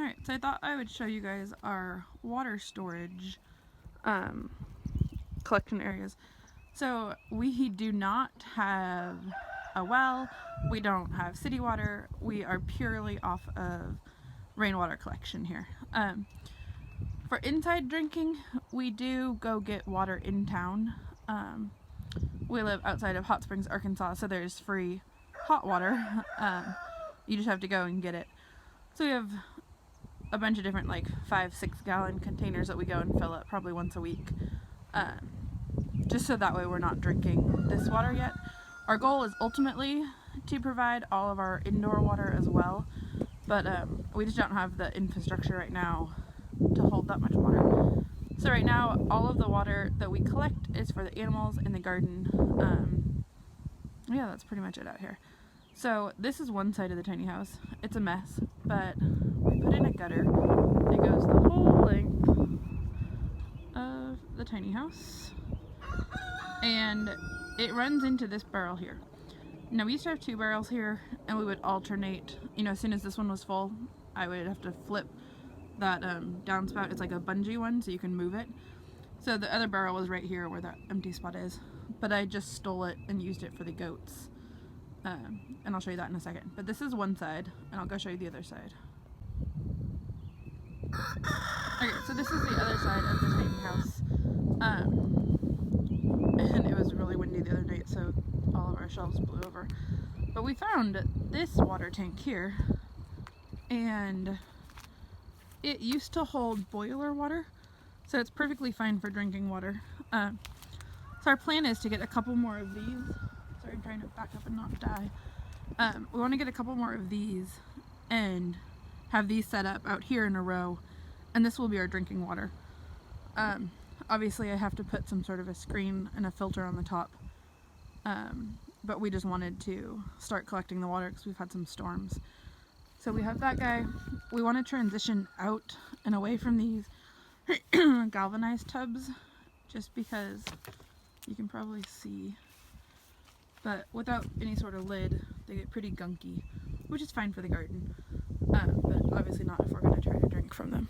Alright, so I thought I would show you guys our water storage collection areas. So we do not have a well, we don't have city water, we are purely off of rainwater collection here. For inside drinking, we do go get water in town. We live outside of Hot Springs, Arkansas, so there's free hot water. You just have to go and get it. So we have a bunch of different like 5-6 gallon containers that we go and fill up probably once a week, just so that way we're not drinking this water yet. Our goal is ultimately to provide all of our indoor water as well, but we just don't have the infrastructure right now to hold that much water. So right now all of the water that we collect is for the animals in the garden. Yeah, that's pretty much it out here. So this is one side of the tiny house. It's a mess, but we put in a gutter that goes the whole length of the tiny house, and it runs into this barrel here. Now we used to have 2 barrels here, and we would alternate, you know, as soon as this one was full, I would have to flip that downspout. It's like a bungee one, so you can move it. So the other barrel was right here where that empty spot is, but I just stole it and used it for the goats. And I'll show you that in a second. But this is one side, and I'll go show you the other side. Okay, so this is the other side of the tiny house. And it was really windy the other night, so all of our shelves blew over. But we found this water tank here, and it used to hold boiler water, so it's perfectly fine for drinking water. So our plan is to get a couple more of these. Sorry, I'm trying to back up and not die. We want to get a couple more of these and have these set up out here in a row, and this will be our drinking water. Obviously I have to put some sort of a screen and a filter on the top, but we just wanted to start collecting the water because we've had some storms. So we have that guy. We want to transition out and away from these galvanized tubs, just because you can probably see, but without any sort of lid they get pretty gunky, which is fine for the garden, but obviously not if we're going to try to drink from them.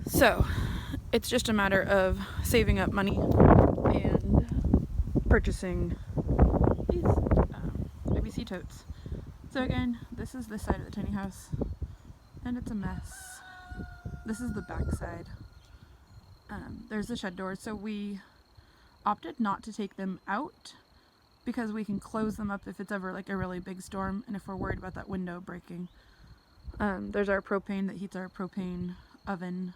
So it's just a matter of saving up money and purchasing these ABC totes. So again, this is this side of the tiny house, and it's a mess. This is the back side. There's the shed doors, so we opted not to take them out because we can close them up if it's ever like a really big storm, and if we're worried about that window breaking. There's our propane that heats our propane oven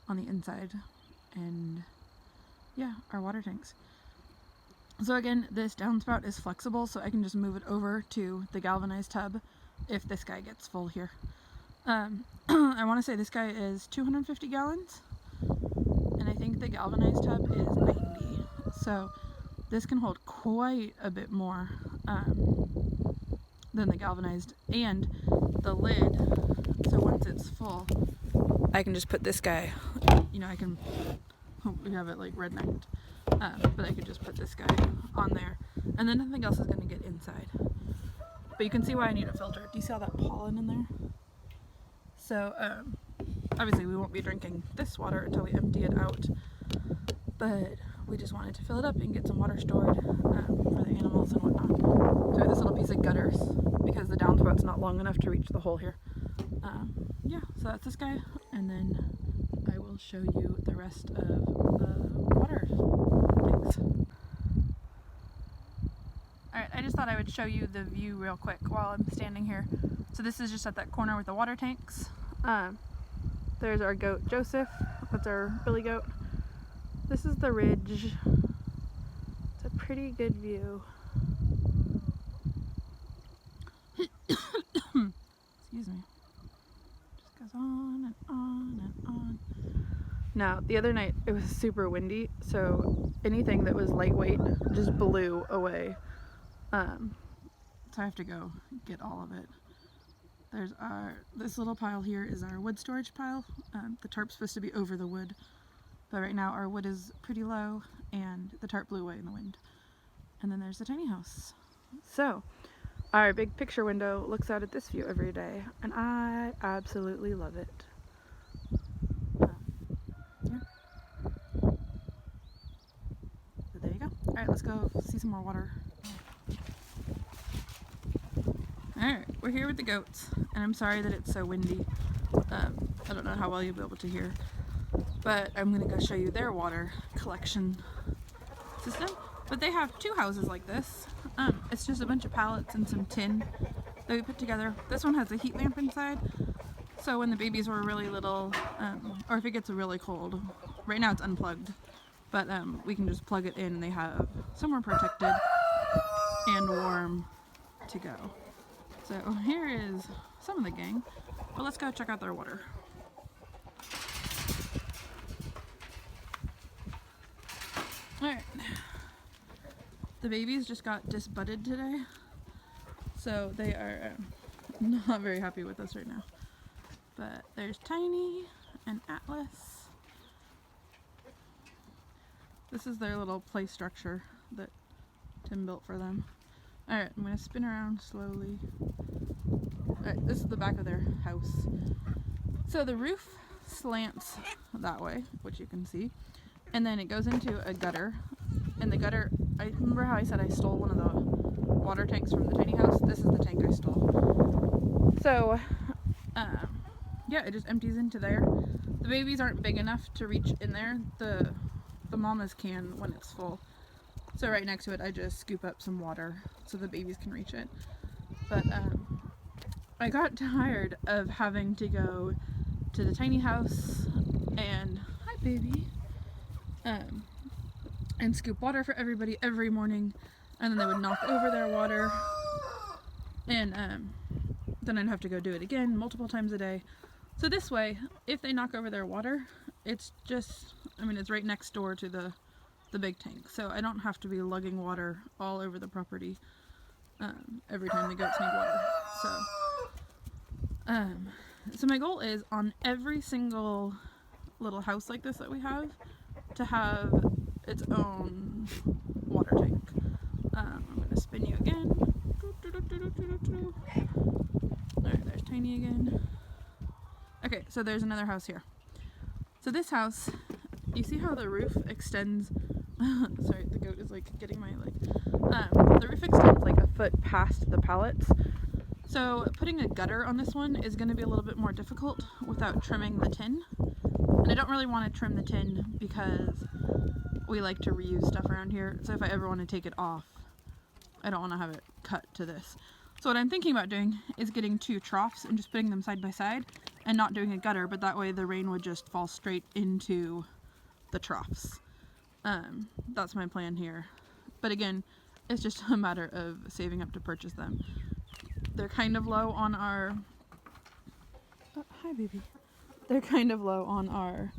on the inside, and yeah, our water tanks. So again, this downspout is flexible, so I can just move it over to the galvanized tub if this guy gets full here. I want to say this guy is 250 gallons, and I think the galvanized tub is 90. So this can hold quite a bit more than the galvanized, and the lid, so once it's full, I can just put this guy, you know, I can, we have it like rednecked, but I could just put this guy on there, and then nothing else is going to get inside. But you can see why I need a filter. Do you see all that pollen in there? So obviously we won't be drinking this water until we empty it out, but we just wanted to fill it up and get some water stored for the animals and whatnot. So we have this little piece of gutters because the downspout's not long enough to reach the hole here. Yeah, so that's this guy, and then I will show you the rest of the water tanks. Alright, I just thought I would show you the view real quick while I'm standing here. So this is just at that corner with the water tanks. There's our goat Joseph, that's our billy goat. This is the ridge. It's a pretty good view. Excuse me. Just goes on and on and on. Now, the other night it was super windy, so anything that was lightweight just blew away. So I have to go get all of it. There's this little pile here is our wood storage pile. The tarp's supposed to be over the wood, but right now our wood is pretty low and the tarp blew away in the wind. And then there's the tiny house. So Our big picture window looks out at this view every day, and I absolutely love it. Yeah. So there you go. Alright, let's go see some more water. Alright, we're here with the goats, and I'm sorry that it's so windy. I don't know how well you'll be able to hear, but I'm going to go show you their water collection system. But they have two houses like this. It's just a bunch of pallets and some tin that we put together. This one has a heat lamp inside, so when the babies were really little, or if it gets really cold, right now it's unplugged, but we can just plug it in and they have somewhere protected and warm to go. So here is some of the gang, but let's go check out their water. Alright, the babies just got disbudded today, so they are not very happy with us right now. But there's Tiny and Atlas. This is their little play structure that Tim built for them. Alright, I'm going to spin around slowly. Alright, this is the back of their house. So the roof slants that way, which you can see, and then it goes into a gutter. And the gutter, I remember how I said I stole one of the water tanks from the tiny house? This is the tank I stole. So, yeah, it just empties into there. The babies aren't big enough to reach in there. The mamas can when it's full. So right next to it, I just scoop up some water so the babies can reach it. But I got tired of having to go to the tiny house and, hi baby, and scoop water for everybody every morning, and then they would knock over their water, and then I'd have to go do it again multiple times a day. So this way, if they knock over their water, it's just, I mean, it's right next door to the big tank, so I don't have to be lugging water all over the property every time the goats need water. So my goal is on every single little house like this that we have to have its own water tank. I'm going to spin you again. Alright, there's Tiny again. Okay, so there's another house here. So this house, you see how the roof extends? Sorry, the goat is like getting my leg. The roof extends like a foot past the pallets. So putting a gutter on this one is going to be a little bit more difficult without trimming the tin. And I don't really want to trim the tin because we like to reuse stuff around here. So if I ever want to take it off, I don't want to have it cut to this. So what I'm thinking about doing is getting two troughs and just putting them side by side and not doing a gutter, but that way the rain would just fall straight into the troughs. That's my plan here. But again, it's just a matter of saving up to purchase them. They're kind of low on our... Oh, hi baby. They're kind of low on our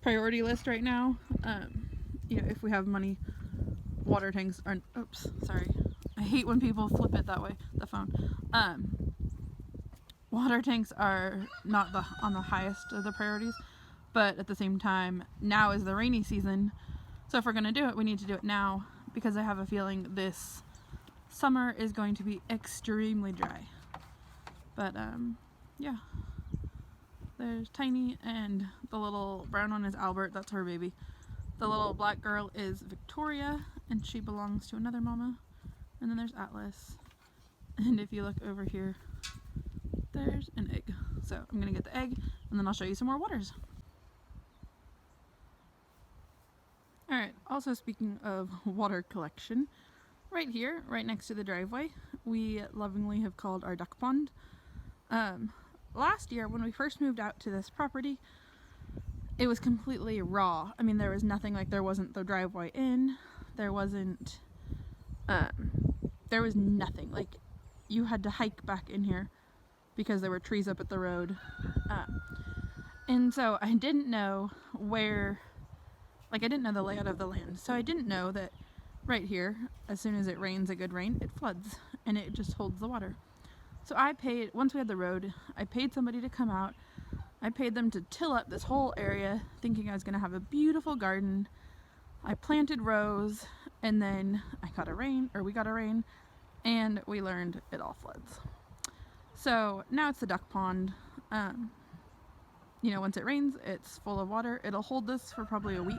priority list right now. You know, if we have money, water tanks are... Oops, sorry. I hate when people flip it that way, the phone. Water tanks are not on the highest of the priorities, but at the same time, now is the rainy season. So if we're going to do it, we need to do it now, because I have a feeling this summer is going to be extremely dry. But yeah, there's Tiny, and the little brown one is Albert. That's her baby. The little black girl is Victoria, and she belongs to another mama. And then there's Atlas, and if you look over here, there's an egg. So I'm gonna get the egg, and then I'll show you some more waters. Alright, also speaking of water collection, right here, right next to the driveway, we lovingly have called our duck pond. Last year, when we first moved out to this property, it was completely raw. I mean, there was nothing, like there wasn't the driveway in, there was nothing. Like, you had to hike back in here because there were trees up at the road. And so I didn't know where, like I didn't know the layout of the land. So I didn't know that right here, as soon as it rains a good rain, it floods and it just holds the water. So I paid, once we had the road, I paid somebody to come out. I paid them to till up this whole area, thinking I was going to have a beautiful garden. I planted rows, and then we got a rain, and we learned it all floods. So now it's the duck pond. You know, once it rains, it's full of water. It'll hold this for probably a week,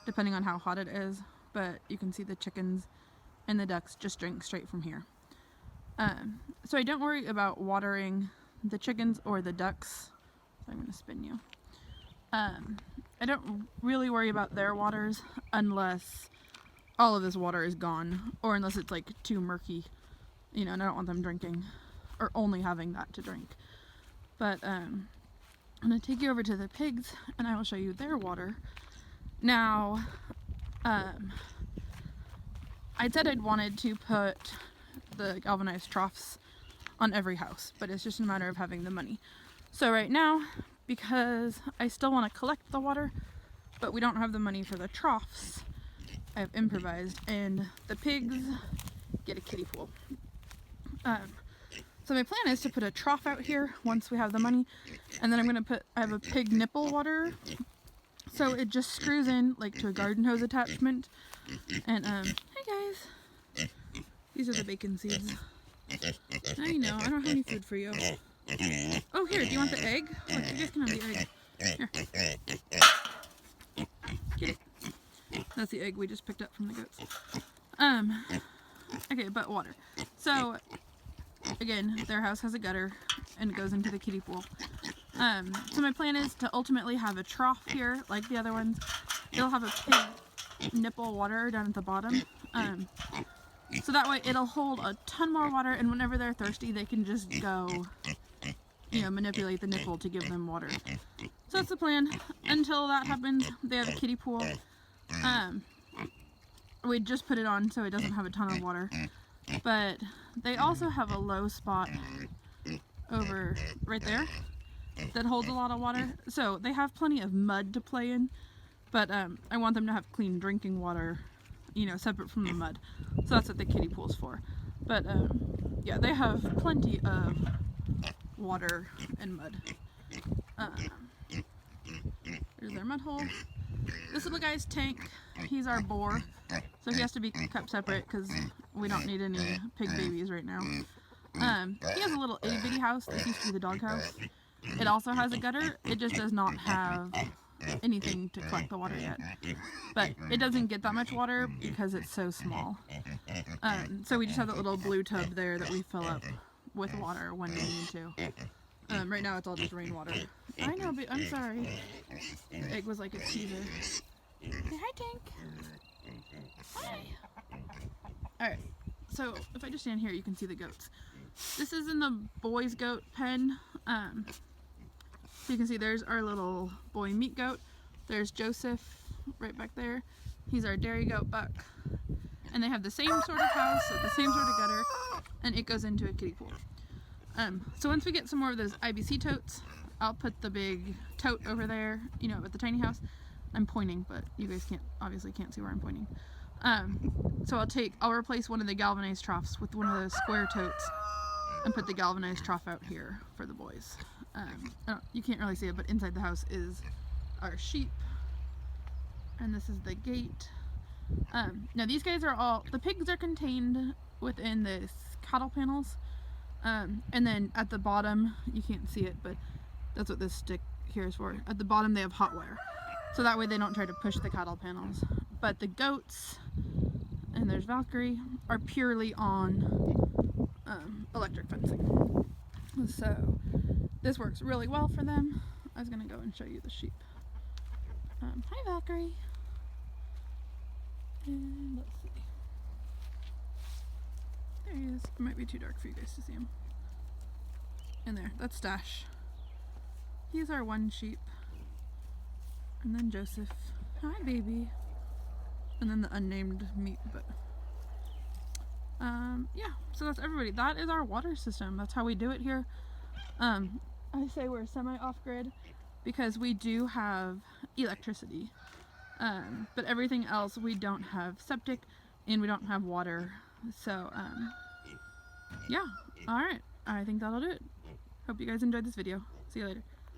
depending on how hot it is, but you can see the chickens and the ducks just drink straight from here. So I don't worry about watering the chickens or the ducks. So I'm going to spin you. I don't really worry about their waters unless all of this water is gone, or unless it's like too murky, you know, and I don't want them drinking or only having that to drink. But I'm going to take you over to the pigs and I will show you their water. Now, I said I'd wanted to put the galvanized troughs on every house, but it's just a matter of having the money. So right now, because I still want to collect the water, but we don't have the money for the troughs, I've improvised, and the pigs get a kiddie pool. So my plan is to put a trough out here once we have the money, and then I have a pig nipple water, so it just screws in like to a garden hose attachment. And hey guys, these are the bacon seeds. I know, I don't have any food for you. Oh, here, do you want the egg? Look, you guys can have the egg. Here. Get it. That's the egg we just picked up from the goats. Okay, but water. So, again, their house has a gutter, and it goes into the kiddie pool. So my plan is to ultimately have a trough here, like the other ones. It'll have a pig nipple water down at the bottom. So that way it'll hold a ton more water, and whenever they're thirsty, they can just go, you know, manipulate the nipple to give them water. So that's the plan. Until that happens, they have a kiddie pool. We just put it on so it doesn't have a ton of water. But they also have a low spot over right there that holds a lot of water. So they have plenty of mud to play in, but I want them to have clean drinking water, you know, separate from the mud. So that's what the kiddie pool's for. But yeah, they have plenty of water and mud. There's their mud hole. This little guy's Tank. He's our boar, so he has to be kept separate because we don't need any pig babies right now. He has a little itty bitty house. This used to be the dog house. It also has a gutter. It just does not have anything to collect the water yet. But it doesn't get that much water because it's so small. So we just have that little blue tub there that we fill up with water when we need to. Right now it's all just rainwater. I know, but I'm sorry. The egg was like a teaser. Say hi, Tank. Hi. Alright, so if I just stand here, you can see the goats. This is in the boys' goat pen. So you can see there's our little boy meat goat. There's Joseph right back there. He's our dairy goat Buck. And they have the same sort of house, so the same sort of gutter, and it goes into a kiddie pool. So once we get some more of those IBC totes, I'll put the big tote over there, you know, at the tiny house. I'm pointing, but you guys obviously can't see where I'm pointing. So I'll replace one of the galvanized troughs with one of those square totes and put the galvanized trough out here for the boys. You can't really see it, but inside the house is our sheep. And this is the gate. Now these guys are the pigs are contained within the cattle panels. And then at the bottom, you can't see it, but that's what this stick here is for. At the bottom they have hot wire. So that way they don't try to push the cattle panels. But the goats, and there's Valkyrie, are purely on electric fencing. So this works really well for them. I was going to go and show you the sheep. Hi Valkyrie. And let's see. There he is. It might be too dark for you guys to see him. In there. That's Stash. He's our one sheep. And then Joseph. Hi baby. And then the unnamed meat, but yeah, so that's everybody. That is our water system. That's how we do it here. I say we're semi off-grid because we do have electricity, but everything else we don't have septic and we don't have water. So yeah, all right, I think that'll do it. Hope you guys enjoyed this video. See you later.